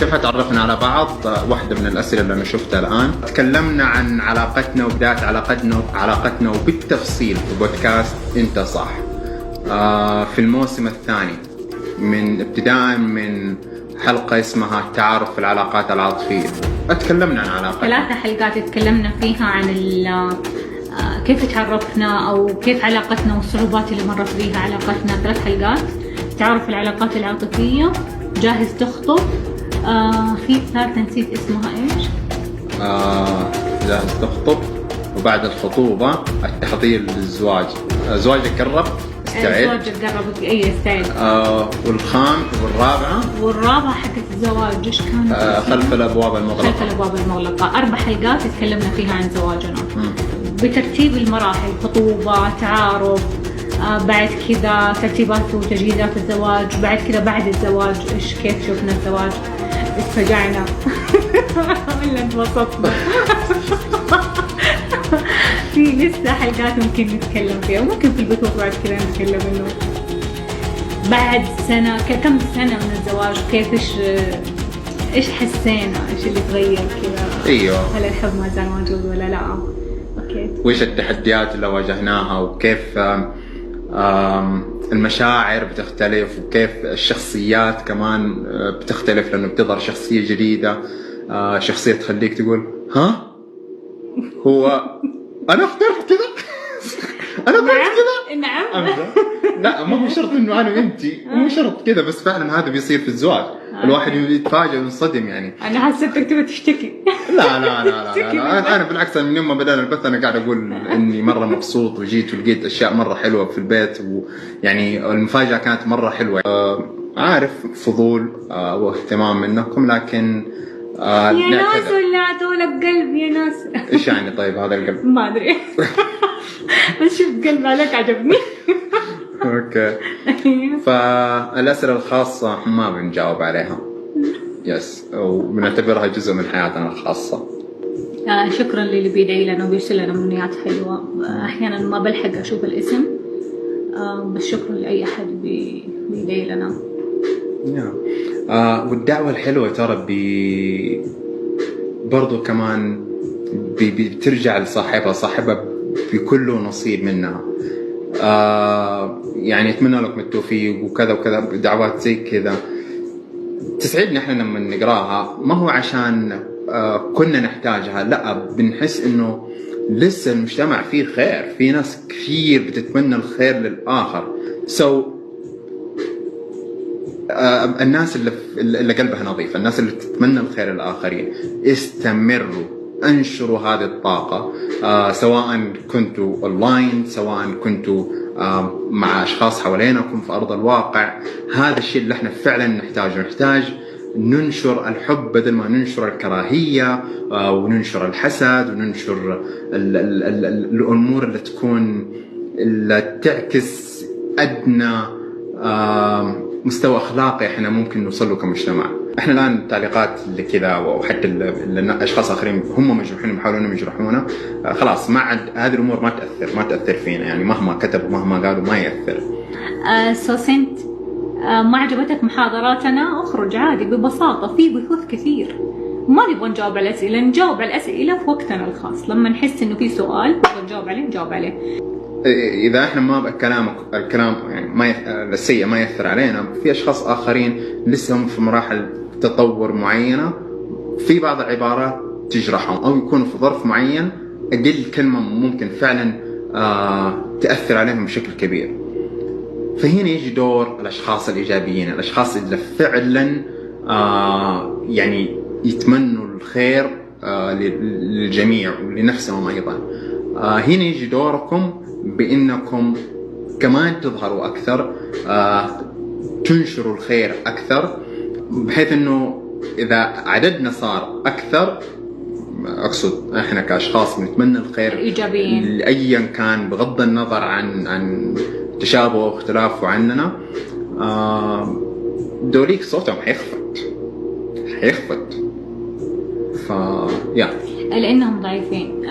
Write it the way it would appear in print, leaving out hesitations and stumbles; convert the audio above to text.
كيف تعرفنا على بعض؟ واحدة من الأسئلة اللي أنا شفتها الآن. تكلمنا عن علاقتنا وبداية علاقتنا وبالتفصيل في بودكاست أنت صح في الموسم الثاني، من ابتداء من حلقة اسمها التعارف في العلاقات العاطفية. تكلمنا عن علاقتنا 3 حلقات تكلمنا فيها عن كيف تعرفنا أو كيف علاقتنا والصعوبات اللي مرت بيها علاقتنا. 3 حلقات تعرف العلاقات العاطفية، جاهز تخطب، في ثالثة نسيت اسمها ايش؟ جاهز تخطب، وبعد الخطوبة التحضير للزواج، زواجك قرب استعد. زواجك قرب استعد. والرابعة حقت الزواج ايش كانت؟ خلف الابواب المغلقة. 4 حلقات تكلمنا فيها عن زواجنا بترتيب المراحل: خطوبة، تعارف، بعد كذا ترتيبات وتجهيزات الزواج، بعد كذا بعد الزواج كيف شفنا الزواج، اتفقعنا ولا انبسطنا. في لسه حلقات ممكن نتكلم فيها، وممكن في البثوث بعد كذا نتكلم انه بعد سنة كم سنة من الزواج كيف ايش حسينا، ايش اللي تغير كذا. ايوه، هل الحب ما زال موجود ولا لا؟ اوكي، وايش التحديات اللي واجهناها، وكيف المشاعر بتختلف، وكيف الشخصيات كمان بتختلف، لأنه بتظهر شخصية جديدة، شخصية تخليك تقول ها هو أنا اخترت كذا. أنا اخترت كذا. نعم. لا، ما هو شرط إنه أنا وإنتي، مو شرط كذا، بس فعلا هذا بيصير في الزواج. الواحد يتفاجئ وينصدم يعني. أنا حسيتك تبغى تشتكي. لا أنا بالعكس، من يوم ما بدأنا البث أنا قاعد أقول إني مرة مبسوط، وجيت ولقيت أشياء مرة حلوة في البيت، ويعني المفاجأة كانت مرة حلوة. عارف فضول واهتمام منكم، لكن يا ناس ولعت لك قلب يا ناس. إيش يعني طيب هذا القلب؟ ما أدري. بس شفت قلب عليك عجبني. اوكي. فالأسئلة الخاصة ما بنجاوب عليها، يس، وبنعتبرها جزء من حياتنا الخاصة. شكرا للي بيدعي لنا وبيرسل لنا أمنيات حلوة. أحيانا ما بلحق أشوف الاسم، بس شكرا لأي أحد بيدعي لنا. والدعوة الحلوة ترى برضو كمان بترجع لصاحبها بكل نصيب منها. يعني اتمنى لكم التوفيق وكذا وكذا، دعوات زي كذا تسعدنا احنا لما نقراها، ما هو عشان كنا نحتاجها، لا، بنحس انه لسه المجتمع فيه خير، في ناس كثير بتتمنى الخير للآخر. الناس اللي قلبها نظيف، الناس اللي تتمنى الخير للآخرين، استمروا، انشروا هذه الطاقة، سواء كنتوا اونلاين، سواء كنتوا مع اشخاص حوالينكم في ارض الواقع. هذا الشيء اللي احنا فعلا نحتاج ننشر الحب بدل ما ننشر الكراهية، وننشر الحسد، وننشر الامور اللي تكون اللي تعكس ادنى مستوى اخلاقي احنا ممكن نوصل له كمجتمع. احنا الان التعليقات اللي كذا، وحتى الاشخاص اخرين هم مجروحين يحاولون يجرحونا، خلاص ما عاد هذه الامور ما تاثر فينا، يعني مهما كتبوا مهما قالوا ما ياثر. سوسنت، ما عجبتك محاضراتنا اخرج عادي ببساطه، في بثوث كثير، ما نبغى نجاوب على الاسئله، نجاوب على الاسئله في وقتنا الخاص، لما نحس انه في سؤال نجاوب عليه. إذا إحنا ما الكلام يعني السيء ما يأثر علينا، في أشخاص آخرين لسه هم في مراحل تطور معينة، في بعض العبارات تجرحهم، أو يكونوا في ظرف معين أقل كلمة ممكن فعلا تأثر عليهم بشكل كبير. فهنا يجي دور الأشخاص الإيجابيين، الأشخاص اللي فعلا يعني يتمنوا الخير للجميع ولنفسهم أيضا. هنا يجي دوركم بأنكم كمان تظهروا أكثر، تنشروا الخير أكثر، بحيث أنه إذا عددنا صار أكثر، أقصد إحنا كأشخاص نتمنى الخير إيجابيين لأيا كان بغض النظر عن تشابه واختلافه عننا، دوليك صوتهم حيخفت. لأنهم ضعيفين.